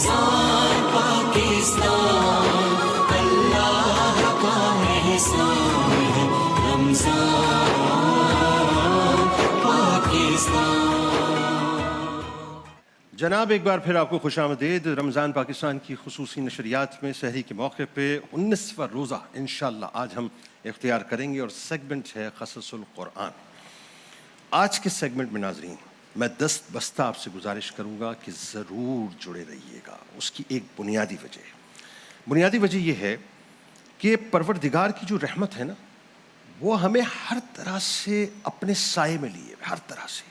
رمضان پاکستان اللہ کا احسان ہے، رمضان پاکستان۔ جناب ایک بار پھر آپ کو خوش آمدید رمضان پاکستان کی خصوصی نشریات میں سحری کے موقع پہ 19واں روزہ انشاءاللہ آج ہم اختیار کریں گے، اور سیگمنٹ ہے قصص القرآن۔ آج کے سیگمنٹ میں ناظرین میں دست بستہ آپ سے گزارش کروں گا کہ ضرور جڑے رہیے گا۔ اس کی ایک بنیادی وجہ یہ ہے کہ پروردگار کی جو رحمت ہے نا، وہ ہمیں ہر طرح سے اپنے سائے میں لیے، ہر طرح سے۔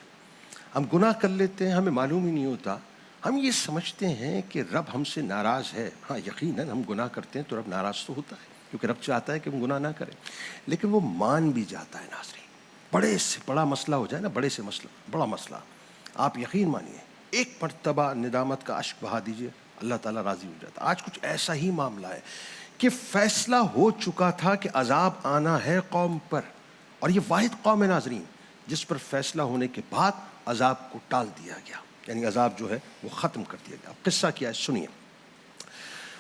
ہم گناہ کر لیتے ہیں، ہمیں معلوم ہی نہیں ہوتا، ہم یہ سمجھتے ہیں کہ رب ہم سے ناراض ہے۔ ہاں یقیناً ہم گناہ کرتے ہیں تو رب ناراض تو ہوتا ہے، کیونکہ رب چاہتا ہے کہ ہم گناہ نہ کریں، لیکن وہ مان بھی جاتا ہے ناظرین۔ بڑے سے بڑا مسئلہ ہو جائے نا، بڑا مسئلہ، آپ یقین مانیے ایک مرتبہ ندامت کا اشک بہا دیجئے، اللہ تعالیٰ راضی ہو جاتا۔ آج کچھ ایسا ہی معاملہ ہے کہ فیصلہ ہو چکا تھا کہ عذاب آنا ہے قوم پر، اور یہ واحد قوم ہے ناظرین جس پر فیصلہ ہونے کے بعد عذاب کو ٹال دیا گیا، یعنی عذاب جو ہے وہ ختم کر دیا گیا۔ قصہ کیا ہے سنیے۔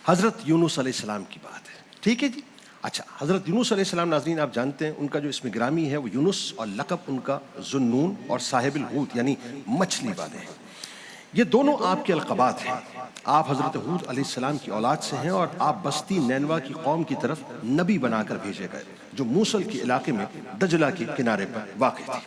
حضرت یونس علیہ السلام کی بات ہے، ٹھیک ہے جی؟ اچھا، حضرت یونس علیہ السلام ناظرین آپ جانتے ہیں ان کا جو اسم گرامی ہے وہ یونس، اور لقب ان کا ذوالنون اور صاحب الحوت یعنی مچھلی والے ہیں۔ یہ دونوں آپ کے القابات ہیں۔ آپ حضرت ہود علیہ السلام کی اولاد سے ہیں، اور آپ بستی نینوا کی قوم کی طرف نبی بنا کر بھیجے گئے جو موصل کے علاقے میں دجلہ کے کنارے پر واقع تھی۔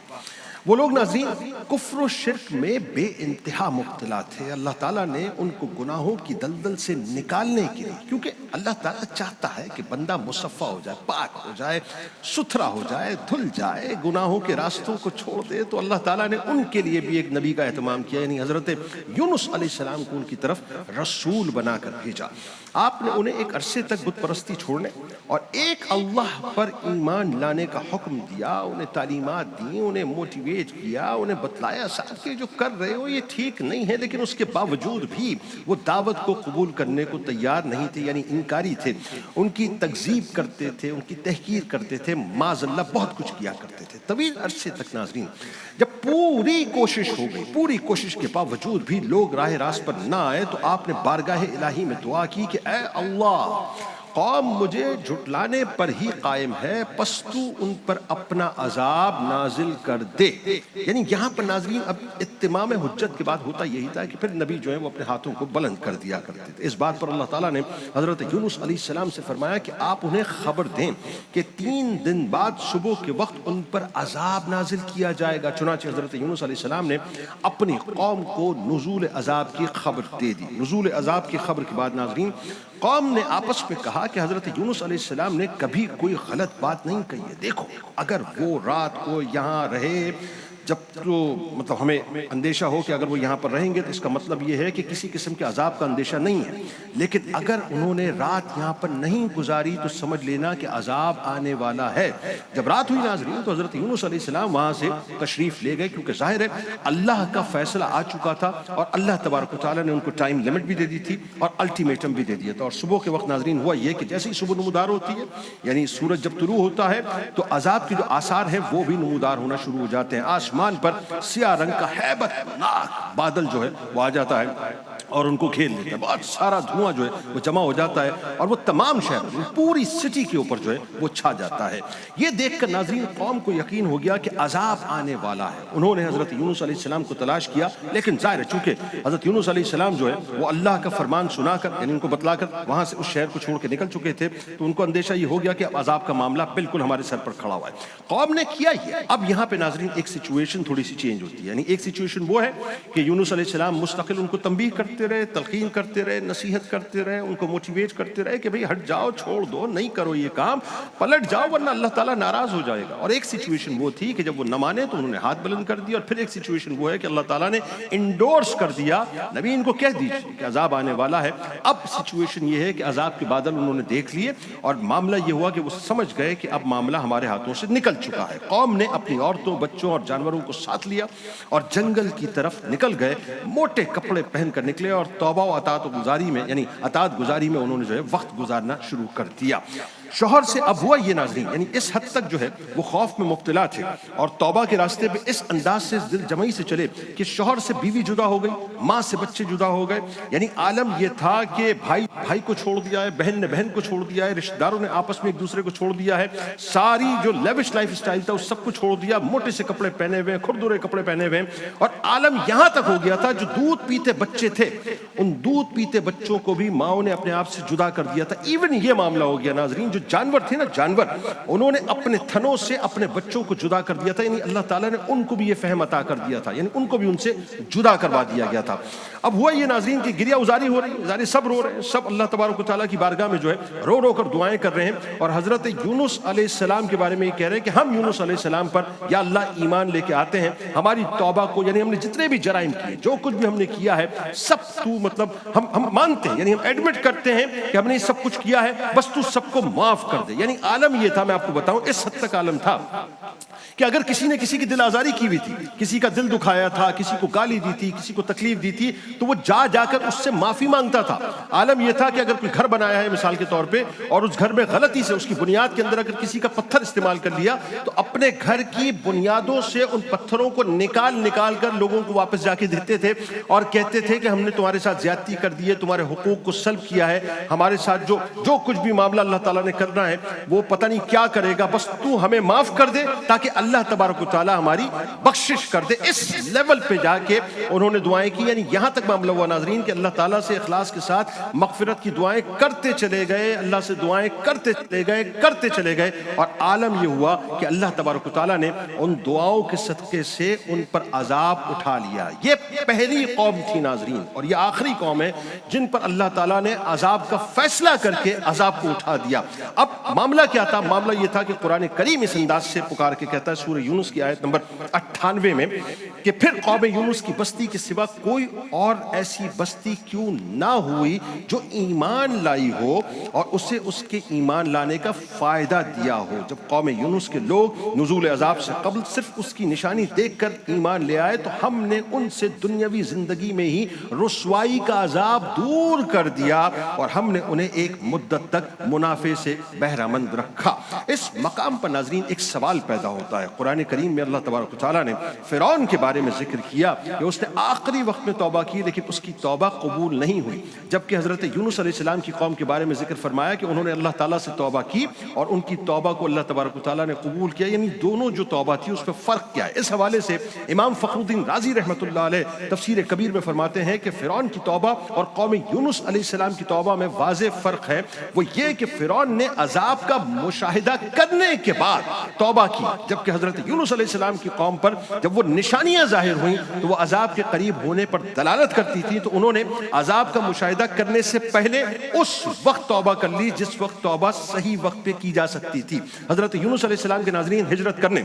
وہ لوگ ناظرین کفر و شرک میں بے انتہا مبتلا تھے۔ اللہ تعالیٰ نے ان کو گناہوں کی دلدل سے نکالنے کے لیے، کیونکہ اللہ تعالیٰ چاہتا ہے کہ بندہ مصفہ ہو جائے، پاک ہو جائے، ستھرا ہو جائے، دھل جائے، گناہوں کے راستوں کو چھوڑ دے، تو اللہ تعالیٰ نے ان کے لیے بھی ایک نبی کا اہتمام کیا، یعنی حضرت یونس علیہ السلام کو ان کی طرف رسول بنا کر بھیجا۔ آپ نے انہیں ایک عرصے تک بت پرستی چھوڑنے اور ایک اللہ پر ایمان لانے کا حکم دیا، انہیں تعلیمات دیں، انہیں موٹیویٹ کیا، انہیں بتلایا صاحب کہ جو کر رہے ہو یہ ٹھیک نہیں ہے، لیکن اس کے باوجود بھی وہ دعوت کو قبول کرنے کو تیار نہیں تھے، یعنی انکاری تھے، ان کی تکذیب کرتے تھے، ان کی تحقیر کرتے تھے، معاذ اللہ بہت کچھ کیا کرتے تھے۔ طویل عرصے تک ناظرین جب پوری کوشش ہو گئی، پوری کوشش کے باوجود بھی لوگ راہ راست پر نہ آئے، تو آپ نے بارگاہ الہی میں دعا کی کہ اے اللہ، قوم مجھے جھٹلانے پر ہی قائم ہے، پس تو ان پر اپنا عذاب نازل کر دے۔ یعنی یہاں پر ناظرین اب اتمام حجت کے بعد ہوتا یہی تھا کہ پھر نبی جو ہے وہ اپنے ہاتھوں کو بلند کر دیا کرتے تھے۔ اس بات پر اللہ تعالیٰ نے حضرت یونس علیہ السلام سے فرمایا کہ آپ انہیں خبر دیں کہ 3 دن بعد صبح کے وقت ان پر عذاب نازل کیا جائے گا۔ چنانچہ حضرت یونس علیہ السلام نے اپنی قوم کو نزول عذاب کی خبر دے دی۔ نزول عذاب کی خبر کے بعد ناظرین قوم نے آپس میں کہا کہ حضرت یونس علیہ السلام نے کبھی کوئی غلط بات نہیں کہی ہے، دیکھو اگر وہ رات کو یہاں رہے، جب تو مطلب ہمیں اندیشہ ہو کہ اگر وہ یہاں پر رہیں گے تو اس کا مطلب یہ ہے کہ کسی قسم کے عذاب کا اندیشہ نہیں ہے، لیکن اگر انہوں نے رات یہاں پر نہیں گزاری تو سمجھ لینا کہ عذاب آنے والا ہے۔ جب رات ہوئی ناظرین تو حضرت یونس علیہ السلام وہاں سے تشریف لے گئے، کیونکہ ظاہر ہے اللہ کا فیصلہ آ چکا تھا، اور اللہ تبارک و تعالیٰ نے ان کو ٹائم لمٹ بھی دے دی تھی اور الٹیمیٹم بھی دے دیا تھا۔ اور صبح کے وقت ناظرین ہوا یہ کہ جیسے ہی صبح نمودار ہوتی ہے، یعنی سورج جب طلوع ہوتا ہے تو عذاب کے جو آثار ہیں وہ بھی نمودار ہونا شروع ہو جاتے ہیں۔ آسمان پر سیاہ رنگ کا ہیبت ناک بادل جو ہے وہ آ جاتا ہے اور ان کو گھیر لیتا ہے، بہت سارا دھواں جو ہے وہ جمع ہو جاتا ہے، اور وہ تمام شہر پوری سٹی کے اوپر جو ہے وہ چھا جاتا ہے۔ یہ دیکھ کر ناظرین قوم کو یقین ہو گیا کہ عذاب آنے والا ہے۔ انہوں نے حضرت یونس علیہ السلام کو تلاش کیا، لیکن ظاہر ہے چونکہ حضرت یونس علیہ السلام جو ہے وہ اللہ کا فرمان سنا کر، یعنی ان کو بتلا کر وہاں سے اس شہر کو چھوڑ کے نکل چکے تھے، تو ان کو اندیشہ یہ ہو گیا کہ اب عذاب کا معاملہ بالکل ہمارے سر پر کھڑا ہوا ہے۔ قوم نے کیا یہ، اب یہاں پہ ناظرین ایک سچویشن تھوڑی سی چینج ہوتی ہے، یعنی ایک سچویشن وہ ہے کہ یونس علیہ السلام مستقل ان کو تنبیہ کرتے رہے، تلقین کرتے رہے، نصیحت کرتے رہے، ان کو موٹیویٹ کرتے رہے کہ بھئی ہٹ جاؤ، چھوڑ دو، نہیں کرو یہ کام، پلٹ جاؤ ورنہ اللہ تعالیٰ ناراض ہو جائے گا۔ اور ایک سچویشن وہ تھی کہ جب وہ نہ مانے تو انہوں نے ہاتھ بلند کر دیا، اور پھر ایک سچویشن وہ ہے کہ اللہ تعالیٰ نے انڈورس کر دیا، نبی ان کو کہہ دیجیے کہ عذاب آنے والا ہے۔ اب سچویشن یہ ہے کہ عذاب کے بادل انہوں نے دیکھ لیے، اور معاملہ یہ ہوا کہ وہ سمجھ گئے کہ اب معاملہ ہمارے ہاتھوں سے نکل چکا ہے۔ قوم نے اپنی عورتوں، بچوں اور جانوروں کو ساتھ لیا اور جنگل کی طرف نکل گئے، موٹے کپڑے پہن کر نکلے، اور توبہ و اطاعت گزاری میں، یعنی اطاعت گزاری میں انہوں نے جو ہے وقت گزارنا شروع کر دیا۔ شوہر سے اب ہوا یہ ناظرین، یعنی اس حد تک جو ہے وہ خوف میں مبتلا تھے اور توبہ کے راستے پہ اس انداز سے دل جمعی سے چلے کہ شوہر سے بیوی جدا ہو گئی، ماں سے بچے جدا ہو گئے، یعنی عالم یہ تھا کہ بھائی کو چھوڑ دیا ہے، بہن نے بہن کو چھوڑ دیا ہے، رشتہ داروں نے آپس میں ایک دوسرے کو چھوڑ دیا ہے، ساری جو لیوش لائف سٹائل تھا اس سب کو چھوڑ دیا، موٹے سے کپڑے پہنے ہوئے ہیں، کھردرے کپڑے پہنے ہوئے ہیں، اور عالم یہاں تک ہو گیا تھا جو دودھ پیتے بچے تھے ان دودھ پیتے بچوں کو بھی ماؤں نے اپنے آپ سے جدا کر دیا تھا۔ ایون یہ معاملہ ہو گیا ناظرین، جو جانور تھے نا، جانور انہوں نے اپنے تھنوں سے اپنے بچوں کو جدا کر دیا تھا، یعنی اللہ تعالیٰ نے ان کو بھی یہ فہم عطا کر دیا تھا، یعنی ان کو بھی ان سے جدا کروا دیا گیا تھا۔ اب ہوا یہ ناظرین کہ گریہ ازاری ہو رہی ہے، ظاہر سب رو رہے ہیں، سب اللہ تبارک و تعالیٰ کی بارگاہ میں جو ہے رو رو کر دعائیں کر رہے ہیں، اور حضرت یونس علیہ السلام کے بارے میں یہ کہہ رہے ہیں کہ ہم یونس علیہ السلام پر یا اللہ ایمان لے کے آتے ہیں، ہماری توبہ کو، یعنی ہم نے جتنے بھی جرائم کیے، جو کچھ بھی ہم نے کیا ہے، سب تو مطلب ہم مانتے ہیں، یعنی ہم ایڈمٹ کرتے ہیں کہ ہم نے سب کچھ کیا ہے، بس تو سب کو معاف کر دے۔ یعنی عالم یہ تھا، میں آپ کو بتاؤں اس حد تک عالم تھا کہ اگر کسی نے کسی کی دل آزاری کی ہوئی تھی، کسی کا دل دکھایا تھا، کسی کو گالی دی تھی، کسی کو تکلیف دی تھی، تو وہ جا کر اس سے معافی مانگتا تھا۔ عالم یہ تھا کہ اگر کوئی گھر بنایا ہے مثال کے طور پہ، اور اس گھر میں غلطی سے اس کی بنیاد کے اندر اگر کسی کا پتھر استعمال کر لیا، تو اپنے گھر کی بنیادوں سے ان پتھروں کو نکال کر لوگوں کو واپس جا کے دیتے تھے اور کہتے تھے کہ ہم نے تمہارے ساتھ زیادتی کر دی ہے، تمہارے حقوق کو سلب کیا ہے، ہمارے ساتھ جو کچھ بھی معاملہ اللہ تعالیٰ نے کرنا ہے وہ پتہ نہیں کیا کرے گا، بس تو ہمیں معاف کر دے تاکہ اللہ تبارک و تعالیٰ ہماری بخشش کر دے۔ اس لیول پہ جا کے انہوں نے دعائیں کی، یعنی یہاں تک معاملہ ہوا ناظرین کہ اللہ تعالیٰ سے اخلاص کے ساتھ مغفرت کی دعائیں کرتے چلے گئے، اللہ سے دعائیں کرتے چلے گئے، اور عالم یہ ہوا کہ اللہ تبارک و تعالیٰ نے ان دعاؤں کے صدقے سے ان پر عذاب اٹھا لیا۔ یہ پہلی قوم تھی ناظرین، اور یہ آخری قوم ہے جن پر اللہ تعالیٰ نے عذاب کا فیصلہ کر کے عذاب کو اٹھا دیا۔ اب معاملہ کیا تھا؟ معاملہ یہ تھا کہ قرآن کریم اس انداز سے پکار کے کہتا ہے سورہ یونس کی آیت نمبر 98 میں کہ پھر قوم یونس کی بستی کے سوا کوئی اور ایسی بستی کیوں نہ ہوئی جو ایمان لائی ہو اور اسے اس کے ایمان لانے کا فائدہ دیا ہو۔ جب قوم یونس کے لوگ نزول عذاب سے قبل صرف اس کی نشانی دیکھ کر ایمان لے آئے تو ہم نے ان سے دنیاوی زندگی میں ہی رسوائی کا عذاب دور کر دیا اور ہم نے انہیں ایک مدت تک منافع سے بہرہ مند رکھا۔ اس مقام پر ناظرین ایک سوال پیدا ہوتا ہے۔ قرآن کریم میں اللہ تبارک و تعالیٰ نے فرعون کے بارے میں ذکر کیا کہ اس نے آخری وقت میں توبہ کی لیکن اس کی توبہ قبول نہیں ہوئی، جبکہ حضرت یونس علیہ السلام کی قوم کے بارے میں ذکر فرمایا کہ انہوں نے اللہ تعالیٰ سے توبہ کی اور ان کی توبہ کو اللہ تبارک و تعالیٰ نے قبول کیا۔ یعنی دونوں جو توبہ تھی اس میں فرق کیا ہے؟ اس حوالے سے امام فخر الدین رازی رحمۃ اللہ علیہ تفسیر کبیر میں فرماتے ہیں کہ فرعون کی توبہ اور قوم یونس علیہ السلام کی توبہ میں واضح فرق ہے، وہ یہ کہ فرعون نے عذاب کا مشاہدہ کرنے کے بعد توبہ کی، جبکہ حضرت یونس علیہ السلام کی قوم پر جب وہ نشانیاں ظاہر ہوئیں تو وہ عذاب کے قریب ہونے پر دلالت کرتی تھی، تو انہوں نے عذاب کا مشاہدہ کرنے سے پہلے اس وقت توبہ کر لی جس وقت توبہ صحیح وقت پہ کی جا سکتی تھی۔ حضرت یونس علیہ السلام کے ناظرین ہجرت کرنے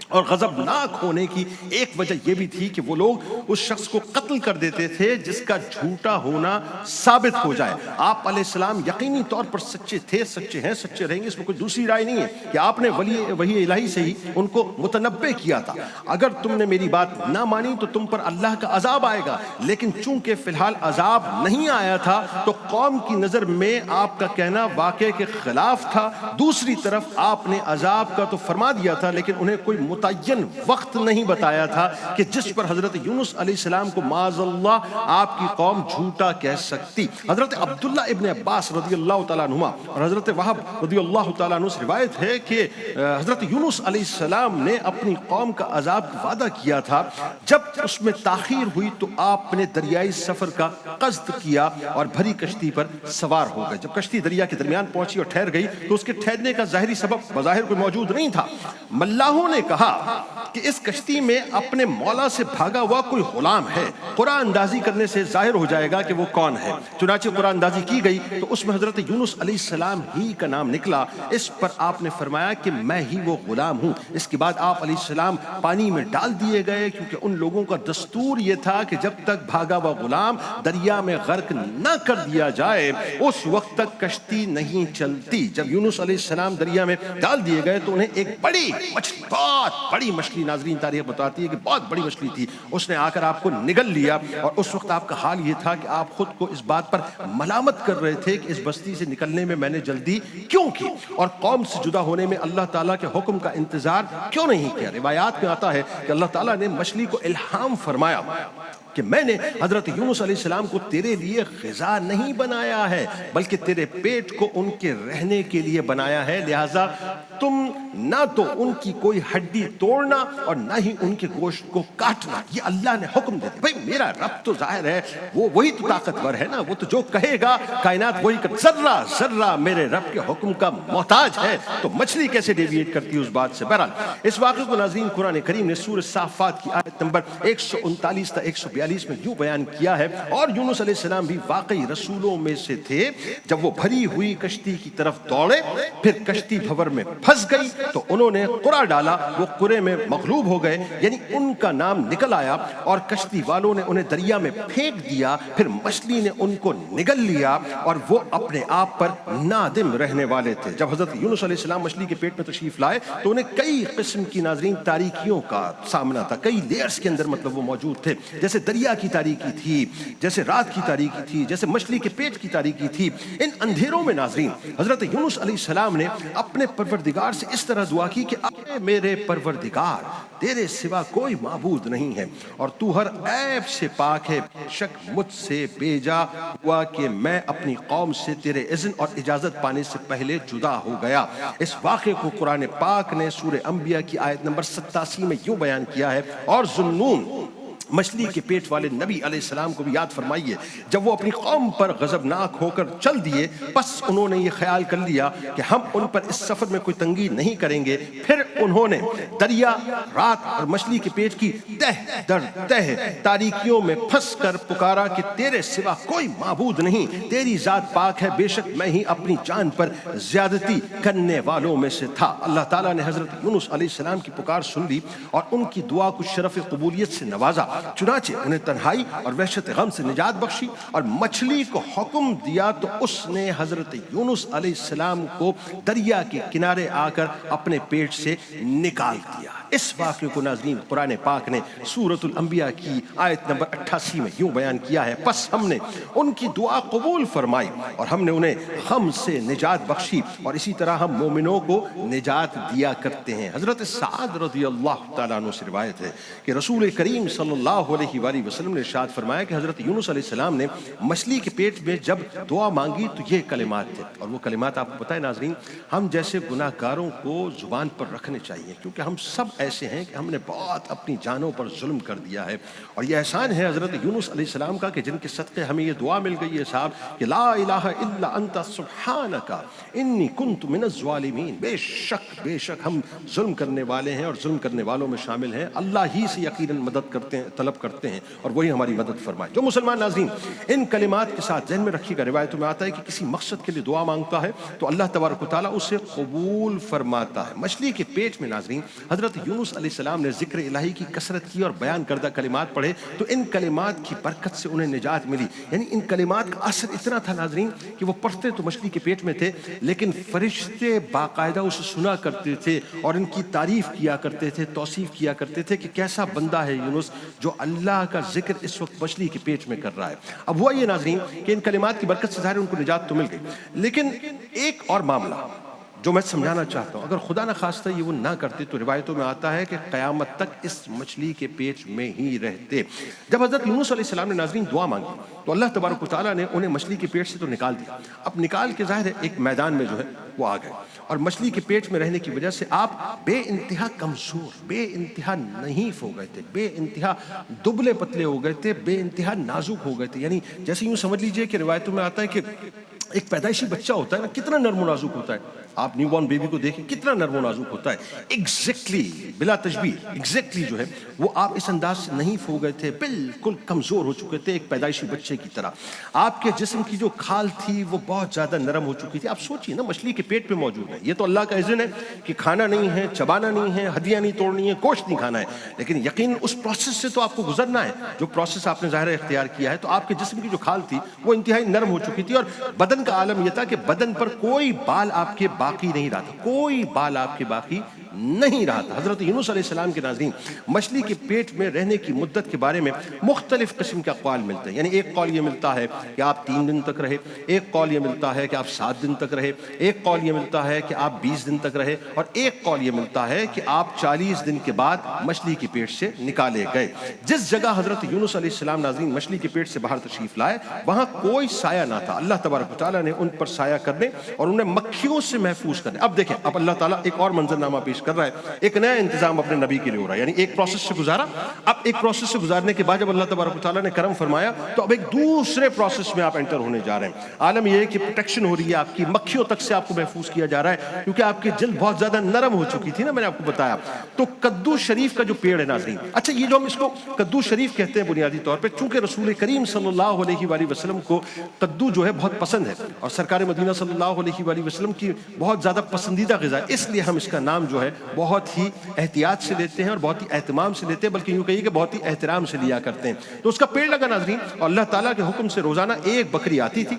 اور غضبناک ہونے کی ایک وجہ یہ بھی تھی کہ وہ لوگ اس شخص کو قتل کر دیتے تھے جس کا جھوٹا ہونا ثابت ہو جائے۔ آپ علیہ السلام یقینی طور پر سچے تھے، سچے ہیں، سچے رہیں گے، اس میں کوئی دوسری رائے نہیں ہے کہ آپ نے وحی الہی سے ہی ان کو متنبع کیا تھا، اگر تم نے میری بات نہ مانی تو تم پر اللہ کا عذاب آئے گا۔ لیکن چونکہ فی الحال عذاب نہیں آیا تھا تو قوم کی نظر میں آپ کا کہنا واقعے کے خلاف تھا۔ دوسری طرف آپ نے عذاب کا تو فرما دیا تھا لیکن انہیں کوئی متعین وقت نہیں بتایا تھا کہ جس پر حضرت یونس علیہ السلام کو معاذ اللہ آپ کی قوم جھوٹا کہہ سکتی۔ حضرت عبداللہ ابن عباس رضی اللہ تعالیٰ عنہما اور حضرت وہب رضی اللہ تعالیٰ عنہ سے روایت ہے کہ حضرت یونس علیہ السلام نے اپنی قوم کا عذاب کا وعدہ کیا تھا، جب اس میں تاخیر ہوئی تو آپ نے دریائی سفر کا قصد کیا اور بھری کشتی پر سوار ہو گئے۔ جب کشتی دریا کے درمیان پہنچی اور ٹھہر گئی تو اس کے ٹھہرنے کا ظاہری سبب بظاہر کوئی موجود نہیں تھا۔ ملاحوں نے کہا کہ اس کشتی میں اپنے مولا سے بھاگا ہوا کوئی غلام ہے، قرآن اندازی کرنے سے ظاہر ہو جائے گا کہ وہ کون ہے۔ چنانچہ قرآن اندازی کی گئی تو اس میں حضرت یونس علیہ السلام ہی کا نام نکلا۔ اس پر آپ نے فرمایا کہ میں ہی وہ غلام ہوں۔ اس کے بعد آپ علیہ السلام پانی میں ڈال دیے گئے، کیونکہ ان لوگوں کا دستور یہ تھا کہ جب تک بھاگا ہوا غلام دریا میں غرق نہ کر دیا جائے اس وقت تک کشتی نہیں چلتی۔ جب یونس علیہ السلام دریا میں ڈال دیے گئے تو انہیں ایک بڑی مچھلی، بہت بڑی مچھلی، ناظرین تاریخ بتاتی ہے کہ بہت بڑی مچھلی تھی، اس نے آ کر آپ کو نگل لیا، اور اس وقت آپ کا حال یہ تھا کہ آپ خود کو اس بات پر ملامت کر رہے تھے کہ اس بستی سے نکلنے میں نے جلدی پیروی کیوں کی اور قوم سے جدا ہونے میں اللہ تعالیٰ کے حکم کا انتظار کیوں نہیں کیا؟ روایات میں آتا ہے کہ اللہ تعالیٰ نے مچھلی کو الہام فرمایا کہ میں نے حضرت یونس علیہ السلام کو تیرے لیے غذا نہیں بنایا ہے بلکہ تیرے پیٹ کو ان کے رہنے کے لیے بنایا ہے، لہٰذا تم نہ تو ان کی کوئی ہڈی توڑنا اور نہ ہی ان کے گوشت کو کاٹنا۔ یہ اللہ نے حکم دے دیا۔ بھئی میرا رب تو ظاہر ہے وہی تو طاقتور ہے نا، وہ تو جو کہے گا کائنات وہی کر، ذرہ ذرہ میرے رب کے حکم کا محتاج ہے، تو مچھلی کیسے ڈیویٹ کرتی ہے اس بات سے؟ بہرحال اس واقعے کو ناظرین قرآن کریم نے سورہ صافات کی آیت نمبر 139 تا 142 میں یوں بیان کیا ہے، اور یونس علیہ السلام بھی واقعی رسولوں میں سے تھے، جب وہ بھری ہوئی کشتی کی طرف دوڑے پھر کشتی بھور میں پھنس گئی تو انہوں نے قرع ڈالا، وہ قرے میں مغلوب ہو گئے، یعنی ان کا نام نکل آیا، اور کشتی والوں نے انہیں دریا میں پھینک دیا، پھر مچھلی نے ان کو نگل لیا اور وہ اپنے آپ پر نادم رہنے والے تھے۔ جب حضرت یونس علیہ السلام مچھلی کے پیٹ میں تشریف لائے تو انہیں کئی قسم کی ناظرین تاریکیوں کا سامنا تھا، کئی لیئرز کے اندر مطلب وہ موجود تھے، جیسے دریا کی تاریکی تھی، جیسے رات کی تاریکی تھی، جیسے مچھلی کے پیٹ کی تاریکی تھی۔ ان اندھیروں میں ناظرین حضرت یونس علیہ السلام نے اپنے پروردگار سے اس طرح دعا کی کہ اے میرے پروردگار، تیرے سوا کوئی معبود نہیں ہے اور تو ہر عیب سے پاک ہے، شک مجھ سے بیجا ہوا کہ میں اپنی قوم سے تیرے اذن اور اجازت پانے سے پہلے جدا ہو گیا۔ اس واقعے کو قرآن پاک نے سورہ انبیاء کی آیت نمبر 87 میں یوں بیان کیا ہے، اور ذوالنون مچھلی کے پیٹ والے نبی علیہ السلام کو بھی یاد فرمائیے، جب وہ اپنی قوم پر غضبناک ہو کر چل دیے، بس انہوں نے یہ خیال کر لیا کہ ہم ان پر اس سفر میں کوئی تنگی نہیں کریں گے، پھر انہوں نے دریا، رات اور مچھلی کے پیٹ کی تہ در تہ تاریکیوں میں پھنس کر پکارا کہ تیرے سوا کوئی معبود نہیں، تیری ذات پاک ہے، بے شک میں ہی اپنی جان پر زیادتی کرنے والوں میں سے تھا۔ اللہ تعالیٰ نے حضرت یونس علیہ السلام کی پکار سن لی اور ان کی دعا کو شرف قبولیت سے نوازا، چنانچہ انہیں تنہائی اور وحشت غم سے نجات بخشی اور مچھلی کو حکم دیا تو اس نے حضرت یونس علیہ السلام کو دریا کے کنارے آ کر اپنے پیٹ سے نکال دیا۔ اس واقعے کو ناظرین قرآن پاک نے سورۃ الانبیاء کی آیت نمبر 88 میں یوں بیان کیا ہے، پس ہم نے ان کی دعا قبول فرمائی اور ہم نے انہیں غم سے نجات بخشی، اور اسی طرح ہم مومنوں کو نجات دیا کرتے ہیں۔ حضرت سعد رضی اللہ تعالیٰ عنہ سے روایت ہے کہ رسول کریم صلی اللہ علیہ وآلہ وسلم نے ارشاد فرمایا کہ حضرت یونس علیہ السلام نے مچھلی کے پیٹ میں جب دعا مانگی تو یہ کلمات تھے، اور وہ کلمات آپ کو پتہ ہے ناظرین ہم جیسے گناہ گاروں کو زبان پر رکھنے چاہیے، کیونکہ ہم سب ایسے ہیں کہ ہم نے بہت اپنی جانوں پر ظلم کر دیا ہے، اور یہ احسان ہے حضرت یونس علیہ السلام کا کہ جن کے صدقے ہمیں یہ دعا مل گئی ہے صاحب کہ لا الہ الا انت سبحانک انی کنت من الظالمین، بے شک ہم ظلم کرنے والے ہیں اور ظلم کرنے والوں میں شامل ہیں، اللہ ہی سے یقیناً مدد کرتے ہیں، طلب کرتے ہیں اور وہی ہماری مدد فرمائے۔ جو مسلمان ناظرین ان کلمات کے ساتھ ذہن میں رکھیے گا، روایتوں میں آتا ہے کہ کسی مقصد کے لیے دعا مانگتا ہے تو اللہ تبارک و تعالیٰ اسے قبول فرماتا ہے۔ مچھلی کے پیٹ میں ناظرین حضرت یونس علیہ السلام نے ذکر الہی کی کثرت کی اور بیان کردہ کلمات پڑھے تو ان کلمات کی برکت سے انہیں نجات ملی، یعنی ان کلمات کا اثر اتنا تھا ناظرین کہ وہ پڑھتے تو مچھلی کے پیٹ میں تھے لیکن فرشتے باقاعدہ اسے سنا کرتے تھے اور ان کی تعریف کیا کرتے تھے، توصیف کیا کرتے تھے کہ کیسا بندہ ہے یونس جو اللہ کا ذکر اس وقت مچھلی کے پیٹ میں کر رہا ہے۔ اب ہوا یہ ناظرین کہ ان کلمات کی برکت سے ظاہر ان کو نجات تو مل گئی، لیکن ایک اور معاملہ جو میں سمجھانا چاہتا ہوں، اگر خدا نہ خواستہ یہ وہ نہ کرتے تو روایتوں میں آتا ہے کہ قیامت تک اس مچھلی کے پیٹ میں ہی رہتے۔ جب حضرت یونس علیہ السلام نے ناظرین دعا مانگی تو اللہ تبارک و تعالیٰ نے انہیں مچھلی کے پیٹ سے تو نکال دیا، اب نکال کے ظاہر ہے ایک میدان میں جو ہے وہ آ گئے، اور مچھلی کے پیٹ میں رہنے کی وجہ سے آپ بے انتہا کمزور، بے انتہا نحیف ہو گئے تھے، بے انتہا دبلے پتلے ہو گئے تھے، بے انتہا نازک ہو گئے تھے، یعنی جیسے یوں سمجھ لیجئے کہ روایتوں میں آتا ہے کہ ایک پیدائشی بچہ ہوتا ہے نا، کتنا نرم و نازک ہوتا ہے، آپ نیو بورن بیبی کو دیکھیں کتنا نرم و نازک ہوتا ہے، ایگزیکٹلی بلا تشبیہ ایگزیکٹلی جو ہے وہ آپ اس انداز سے نحیف ہو گئے تھے، بالکل کمزور ہو چکے تھے ایک پیدائشی بچے کی طرح، آپ کے جسم کی جو کھال تھی وہ بہت زیادہ نرم ہو چکی تھی۔ آپ سوچئے نا مچھلی کے پیٹ پہ موجود ہے، یہ تو اللہ کا اذن ہے کہ کھانا نہیں ہے، چبانا نہیں ہے، ہڈیاں نہیں توڑنی ہے، گوشت نہیں کھانا ہے، لیکن یقین اس پروسیس سے تو آپ کو گزرنا ہے جو پروسیس آپ نے ظاہر اختیار کیا ہے، تو آپ کے جسم کی جو کھال تھی وہ انتہائی نرم ہو چکی تھی، اور بدن کا عالم یہ تھا کہ بدن پر کوئی بال آپ کے باقی نہیں رہا تھا، کوئی بال آپ کے باقی نہیں رہا تھا۔ حضرت یونس علیہ السلام کے ناظرین مچھلی کے پیٹ میں رہنے کی مدت کے بارے میں مختلف قسم کے اقوال ملتے ہیں، یعنی ایک قول یہ ملتا ہے کہ آپ 3 دن تک رہے، ایک قول یہ ملتا ہے کہ آپ 7 دن تک رہے، ایک قول یہ ملتا ہے کہ آپ 20 دن تک رہے، اور ایک قول یہ ملتا ہے کہ آپ 40 دن کے بعد مچھلی کے پیٹ سے نکالے گئے۔ جس جگہ حضرت یونس علیہ السلام ناظرین مچھلی کے پیٹ سے باہر تشریف لائے وہاں کوئی سایہ نہ تھا۔ اللہ تبارک و تعالیٰ نے ان پر سایہ کرنے اور انہیں مکھیوں سے محفوظ کرنے۔ اب دیکھیں، اب اللہ تعالیٰ ایک اور منظرنامہ پیش کر رہا ہے، ایک نیا انتظام اپنے نبی کے لیے ہو رہا ہے، یعنی ایک پروسیس سے گزارا، اب ایک پروسیس سے گزارنے کے بعد جب اللہ تبارک و تعالیٰ نے کرم فرمایا تو اب ایک دوسرے پروسیس میں آپ انٹر ہونے جا رہے ہیں۔ عالم یہ ہے کہ پروٹیکشن ہو رہی ہے آپ کی، مکھیوں تک سے آپ کو محفوظ کیا جا رہا ہے کیونکہ آپ کی جلد بہت زیادہ نرم ہو چکی تھی نا، میں نے آپ کو بتایا۔ تو کدو شریف کا جو پیڑ ہے ناظرین، اچھا یہ جو ہم اس کو کدو شریف کہتے ہیں بنیادی طور پہ، چونکہ رسول کریم صلی اللہ علیہ وآلہ وسلم کو کدو جو ہے بہت پسند ہے اور سرکار مدینہ صلی اللہ علیہ وآلہ وسلم کی بہت زیادہ پسندیدہ غذا ہے، اس لیے ہم اس کا نام جو ہے بہت ہی احتیاط سے لیتے ہیں اور بہت ہی اہتمام سے لیتے ہیں، بلکہ یوں کہیے کہ بہت ہی احترام سے لیا کرتے ہیں۔ تو اس کا پیڑ لگا ناظرین، اور اللہ تعالیٰ کے حکم سے روزانہ ایک بکری آتی تھی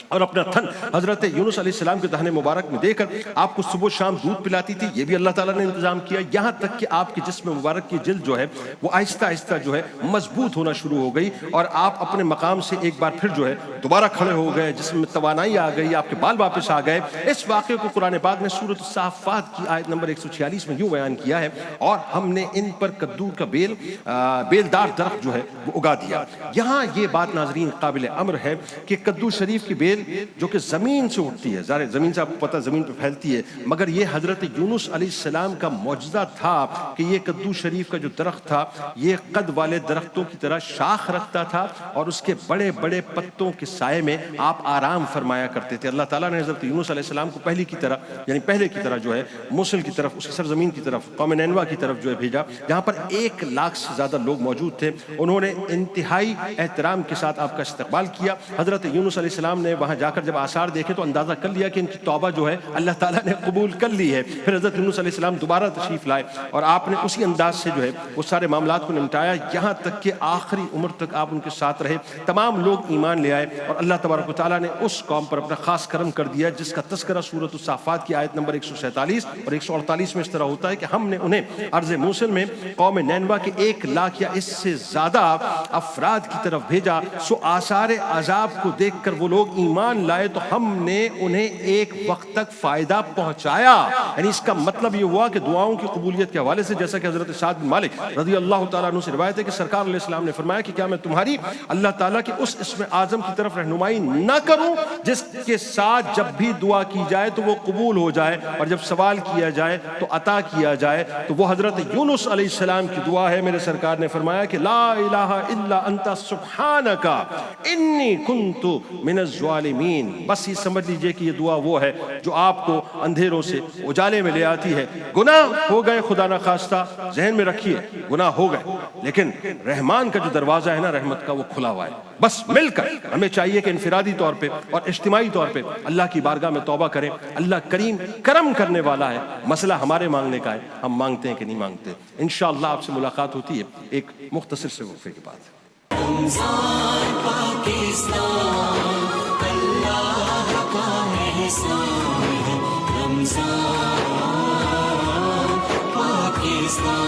اور اپنا تھن حضرت یونس علیہ السلام کے دہن مبارک میں دے کر آپ کو صبح شام دودھ پلاتی تھی۔ یہ بھی اللہ تعالیٰ نے انتظام کیا، یہاں تک کہ آپ کے جسم مبارک کی جلد جو ہے وہ آہستہ آہستہ جو ہے مضبوط ہونا شروع ہو گئی اور آپ اپنے مقام سے ایک بار پھر جو ہے دوبارہ کھڑے ہو گئے، جسم میں توانائی آ گئی، آپ کے بال واپس آ گئے۔ اس واقعے کو قرآن پاک نے سورۃ الصافات کی آیت نمبر 146 میں یوں بیان کیا ہے، اور ہم نے ان پر کدو کا بیلدار درخت جو ہے وہ اگا دیا۔ یہاں یہ بات ناظرین قابل امر ہے کہ کدو شریف کی بیل جو کہ زمین سے اٹھتی ہے، ظاہر زمین سے آپ کو پتہ زمین پہ پھیلتی ہے، مگر یہ حضرت یونس علیہ السلام کا معجزہ تھا کہ یہ کدو شریف کا جو درخت تھا یہ قد والے درختوں کی طرح شاخ رکھتا تھا اور اس کے بڑے بڑے پتوں کے سائے میں آپ آرام فرمایا کرتے تھے۔ اللہ تعالیٰ نے حضرت یونس علیہ السلام کو پہلے کی طرح جو ہے موصل کی طرف، اس کی سرزمین کی طرف، قوم نینوا کی طرف جو ہے بھیجا، جہاں پر 1 لاکھ سے زیادہ لوگ موجود تھے۔ انہوں نے انتہائی احترام کے ساتھ آپ کا استقبال کیا۔ حضرت یونس علیہ السلام نے وہاں جا کر جب آثار دیکھے تو اندازہ کر لیا کہ ان کی توبہ جو ہے اللہ تعالیٰ نے قبول کر لی ہے۔ پھر حضرت یونس علیہ السلام دوبارہ تشریف لائے اور آپ نے اسی انداز سے جو ہے وہ سارے معاملات کو نمٹایا، یہاں تک کہ آخری عمر تک آپ ان کے ساتھ رہے۔ تمام لوگ ایمان لے آئے اور اللہ تبارک و تعالیٰ نے اس قوم پر اپنا خاص کرم کر دیا جس کا تذکرہ سورۃ الصافات کی آیت نمبر 147 اور 148 میں اس طرح ہوتا ہے کہ ہم نے انہیں ارض موصل میں قوم نینوا کے 1 لاکھ یا اس سے زیادہ افراد کی طرف بھیجا، سو آثار عذاب کو دیکھ کر وہ لوگ ایمان لائے تو ہم نے انہیں ایک وقت تک فائدہ پہنچایا۔ یعنی اس کا مطلب یہ ہوا کہ دعاؤں کی قبولیت کے حوالے سے، جیسا کہ حضرت سعد بن مالک رضی اللہ تعالیٰ عنہ سے روایت ہے کہ سرکار علیہ السلام نے فرمایا کہ کیا میں تمہاری اللہ تعالیٰ کے اس اسم اعظم کی طرف رہنمائی نہ کروں جس کے ساتھ جب بھی دعا کی جائے تو وہ قبول ہو جائے اور جب سوال کیا جائے تو عطا کیا جائے؟ تو وہ حضرت یونس علیہ السلام کی دعا ہے۔ میرے سرکار نے فرمایا کہ لا الہ الا انت سبحانک انی کنت من الظالمین۔ بس یہ سمجھ لیجئے کہ یہ دعا وہ ہے جو آپ کو اندھیروں سے اجالے میں لے آتی ہے۔ گناہ ہو گئے خدا نہ خواستہ، ذہن میں رکھیے گناہ ہو گئے، لیکن رحمان کا جو دروازہ ہے نا رحمت کا وہ کھلا ہوا ہے۔ بس مل کر ہمیں چاہیے کہ انفرادی طور پہ اور اجتماعی طور پہ اللہ کی بارگاہ میں توبہ کریں۔ اللہ کریم کرم کرنے والا ہے، مسئلہ ہمارے مانگنے کا ہے، ہم مانگتے ہیں کہ نہیں مانگتے۔ انشاءاللہ آپ سے ملاقات ہوتی ہے ایک مختصر سے وقفے کے بعد۔ رمضان پاکستان اللہ کا احسان ہے، رمضان پاکستان